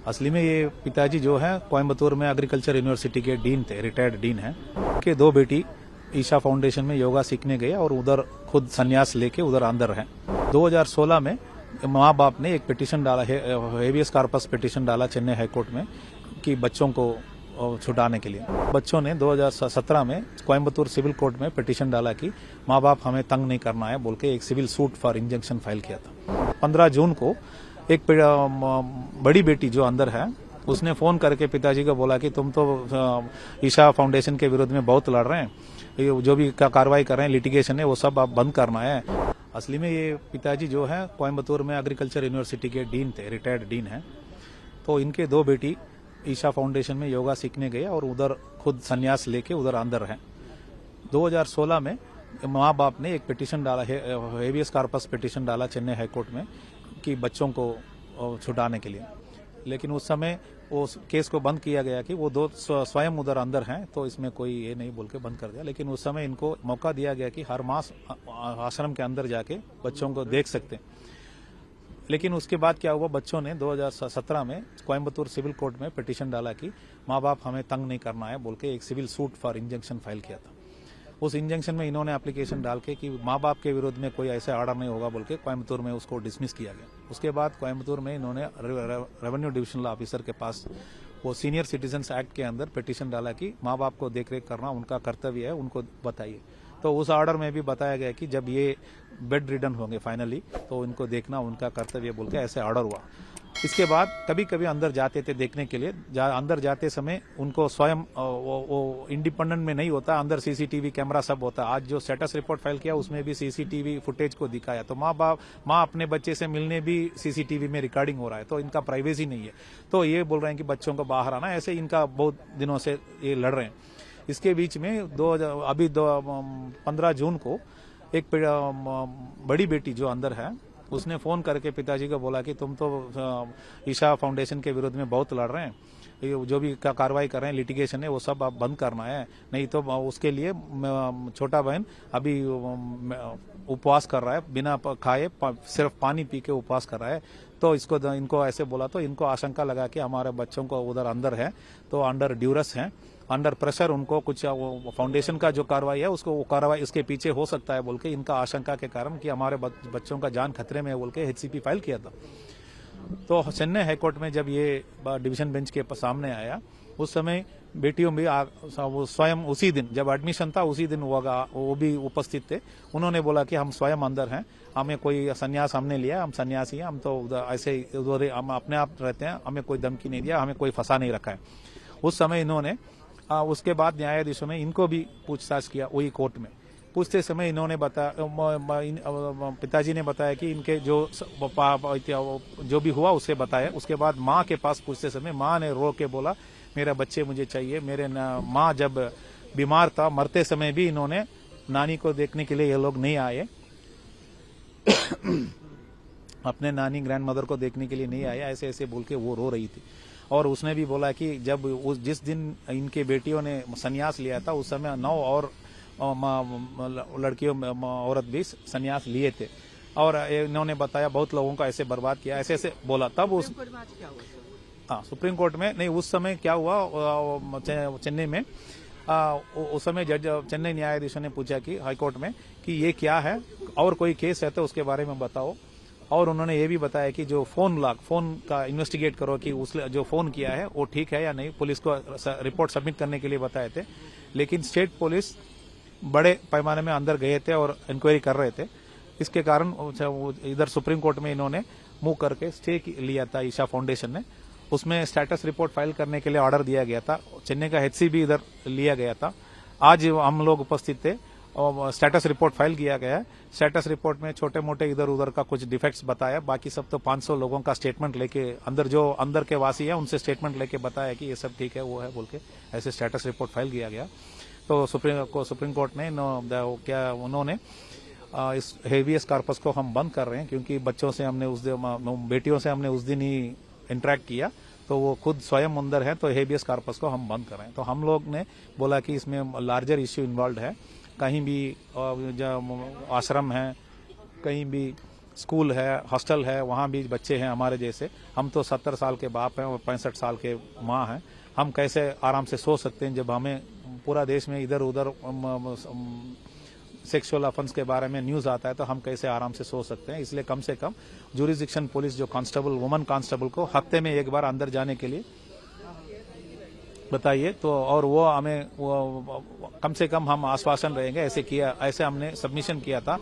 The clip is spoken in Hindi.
असली में ये पिताजी जो है कोयम्बतूर में एग्रीकल्चर यूनिवर्सिटी के डीन थे, रिटायर्ड डीन हैं। के दो बेटी ईशा फाउंडेशन में योगा सीखने गए और उधर खुद संन्यास लेके उधर अंदर हैं। 2016 में माँ बाप ने एक पिटीशन डाला है, हेबियस कॉर्पस पिटीशन डाला चेन्नई हाईकोर्ट में कि बच्चों को छुटाने के लिए। बच्चों ने 2017 में कोयम्बतूर सिविल कोर्ट में पिटीशन डाला कि माँ बाप हमें तंग नहीं करना है बोल के एक civil suit for injunction file किया था। 15 जून को एक बड़ी बेटी जो अंदर है उसने फोन करके पिताजी को बोला कि तुम तो ईशा फाउंडेशन के विरुद्ध में बहुत लड़ रहे हैं, ये जो भी कार्रवाई कर रहे हैं लिटिगेशन है वो सब आप बंद करना है। असली में ये पिताजी जो है कोयम्बतूर में एग्रीकल्चर यूनिवर्सिटी के डीन थे, रिटायर्ड डीन हैं। तो इनके दो बेटी ईशा फाउंडेशन में योगा सीखने गए और उधर खुद संन्यास लेके उधर अंदर हैं। 2016 में माँ बाप ने एक पिटीशन डाला है, हेबियस कॉर्पस पिटीशन डाला चेन्नई हाईकोर्ट में कि बच्चों को छुटाने के लिए। लेकिन उस समय उस केस को बंद किया गया कि वो दो स्वयं उधर अंदर हैं तो इसमें कोई ये नहीं बोल के बंद कर दिया। लेकिन उस समय इनको मौका दिया गया कि हर मास आश्रम के अंदर जाके बच्चों को देख सकते हैं। लेकिन उसके बाद क्या हुआ, बच्चों ने 2017 में कोयम्बतूर सिविल कोर्ट में पिटीशन डाला कि माँ बाप हमें तंग नहीं करना है बोल के एक civil suit for injunction file किया था। उस इंजंक्शन में इन्होंने एप्लीकेशन डाल के कि माँ बाप के विरुद्ध में कोई ऐसे ऑर्डर नहीं होगा बोल के कोयम्बतूर में उसको डिसमिस किया गया। उसके बाद कोयम्बतूर में इन्होंने रेवेन्यू डिविजनल ऑफिसर के पास वो सीनियर सिटीजन्स एक्ट के अंदर पिटीशन डाला कि माँ बाप को देखरेख करना उनका कर्तव्य है, उनको बताइए। तो उस ऑर्डर में भी बताया गया कि जब ये बेड रिडन होंगे फाइनली तो इनको देखना उनका कर्तव्य बोल के ऐसे ऑर्डर हुआ। इसके बाद कभी कभी अंदर जाते थे देखने के लिए, अंदर जाते समय उनको स्वयं वो इंडिपेंडेंट में नहीं होता, अंदर सीसीटीवी कैमरा सब होता। आज जो स्टेटस रिपोर्ट फाइल किया उसमें भी सीसीटीवी फुटेज को दिखाया। तो माँ अपने बच्चे से मिलने भी सीसीटीवी में रिकॉर्डिंग हो रहा है, तो इनका प्राइवेसी नहीं है। तो ये बोल रहे हैं कि बच्चों को बाहर आना, ऐसे इनका बहुत दिनों से ये लड़ रहे हैं। इसके बीच में 15 जून को एक बड़ी बेटी जो अंदर है उसने फोन करके पिताजी को बोला कि तुम तो ईशा फाउंडेशन के विरुद्ध में बहुत लड़ रहे हैं, ये जो भी कार्रवाई कर रहे हैं लिटिगेशन है वो सब आप बंद करना है, नहीं तो उसके लिए छोटा बहन अभी उपवास कर रहा है, बिना खाए सिर्फ पानी पी के उपवास कर रहा है। तो इनको ऐसे बोला तो इनको आशंका लगा कि हमारे बच्चों को उधर अंदर है तो अंडर ड्यूरस है, अंडर प्रेशर उनको कुछ फाउंडेशन का जो कार्रवाई है उसको वो कार्रवाई इसके पीछे हो सकता है बोल के इनका आशंका के कारण कि हमारे बच्चों का जान खतरे में है बोल के एचसीपी फाइल किया था। तो चेन्नई हाईकोर्ट में जब ये डिवीजन बेंच के सामने आया उस समय बेटियों भी वो स्वयं उसी दिन जब एडमिशन था उसी दिन वो भी उपस्थित थे। उन्होंने बोला कि हम स्वयं अंदर हैं, हमें कोई संन्यास हमने लिया, हम सन्यासी हैं, हम तो ऐसे उधर हम अपने आप रहते हैं, हमें कोई धमकी नहीं दिया, हमें कोई फंसा नहीं रखा है। उस समय इन्होंने उसके बाद न्यायाधीशों ने इनको भी पूछताछ किया वही कोर्ट में। पूछते समय इन्होंने पिताजी ने बताया कि इनके जो भी हुआ उसे बताया। उसके बाद माँ के पास पूछते समय माँ ने रो के बोला मेरा बच्चे मुझे चाहिए। मेरे माँ जब बीमार था मरते समय भी इन्होंने नानी को देखने के लिए ये लोग नहीं आए अपने नानी ग्रैंडमदर को देखने के लिए नहीं आए, ऐसे ऐसे बोल के वो रो रही थी। और उसने भी बोला कि जब जिस दिन इनके बेटियों ने संन्यास लिया था उस समय 9 और लड़कियों औरत भी संन्यास लिए थे और इन्होंने बताया बहुत लोगों को ऐसे बर्बाद किया, ऐसे ऐसे बोला। तब उस सुप्रीम कोर्ट में नहीं, उस समय क्या हुआ चेन्नई में उस समय जज चेन्नई न्यायाधीशों ने पूछा कि हाईकोर्ट में कि ये क्या है और कोई केस है तो उसके बारे में बताओ। और उन्होंने ये भी बताया कि जो फोन का इन्वेस्टिगेट करो कि उसने जो फोन किया है वो ठीक है या नहीं। पुलिस को रिपोर्ट सबमिट करने के लिए बताए थे, लेकिन स्टेट पुलिस बड़े पैमाने में अंदर गए थे और इंक्वायरी कर रहे थे। इसके कारण इधर सुप्रीम कोर्ट में इन्होंने मूव करके स्टे लिया था ईशा फाउंडेशन ने। उसमें स्टेटस रिपोर्ट फाइल करने के लिए ऑर्डर दिया गया था, चेन्नई का एचसी भी इधर लिया गया था। आज हम लोग उपस्थित थे और स्टेटस रिपोर्ट फाइल किया गया है। स्टेटस रिपोर्ट में छोटे मोटे इधर उधर का कुछ डिफेक्ट्स बताया, बाकी सब तो 500 लोगों का स्टेटमेंट लेके अंदर के वासी है उनसे स्टेटमेंट लेके बताया कि ये सब ठीक है वो है बोल के ऐसे स्टेटस रिपोर्ट फाइल किया गया। तो सुप्रीम कोर्ट ने क्या उन्होंने इस हेबियस कॉर्पस को हम बंद कर रहे हैं क्योंकि बच्चों से हमने बेटियों से हमने उस दिन ही इंटरेक्ट किया तो वो खुद स्वयं अंदर है, तो हेबियस कॉर्पस को हम बंद कर रहे हैं। तो हम लोग ने बोला कि इसमें लार्जर इश्यू इन्वॉल्व है, कहीं भी आश्रम है, कहीं भी स्कूल है, हॉस्टल है, वहाँ भी बच्चे हैं हमारे जैसे। हम तो 70 साल के बाप हैं और 65 साल के माँ हैं। हम कैसे आराम से सो सकते हैं जब हमें पूरा देश में इधर उधर सेक्सुअल अफेंस के बारे में न्यूज आता है, तो हम कैसे आराम से सो सकते हैं। इसलिए कम से कम जुरिस्डिक्शन पुलिस जो कांस्टेबल, वुमन कांस्टेबल को हफ्ते में एक बार अंदर जाने के लिए बताइए, तो और वो हमें कम से कम हम आश्वासन रहेंगे। ऐसे हमने सबमिशन किया था।